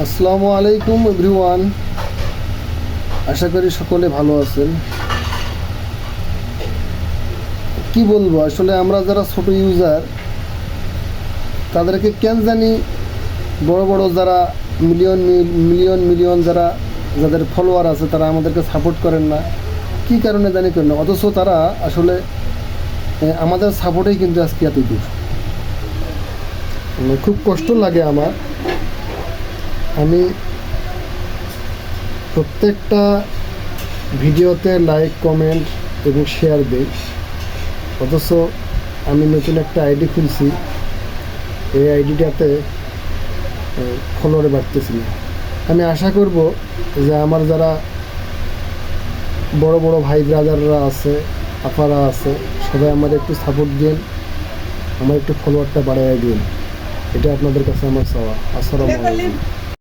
আসসালামু আলাইকুম এভরিওয়ান, আশা করি সকলে ভালো আছেন। কি বলবো, আসলে আমরা যারা ছোট ইউজার তাদেরকে কেন জানি বড় বড় যারা মিলিয়ন মিলিয়ন মিলিয়ন যাদের ফলোয়ার আছে তারা আমাদেরকে সাপোর্ট করেন না, কি কারণে জানি করেন না, অথচ তারা আসলে আমাদের সাপোর্টেই কিন্তু আজকে এত দূর। খুব কষ্ট লাগে আমার। আমি প্রত্যেকটা ভিডিওতে লাইক, কমেন্ট এবং শেয়ার দিই, অথচ আমি নতুন একটা আইডি খুলছি, এই আইডিটাতে ফলোয়ার বাড়তেছি না। আমি আশা করব যে আমার যারা বড় বড় ভাই ব্রাদাররা আছে, আপারা আছে, সবাই আমার একটু সাপোর্ট দিন, আমার একটু ফলোয়ারটা বাড়াইয়া দিন। এটা আপনাদের কাছে আমার চাওয়া। আসসালামু আলাইকুম।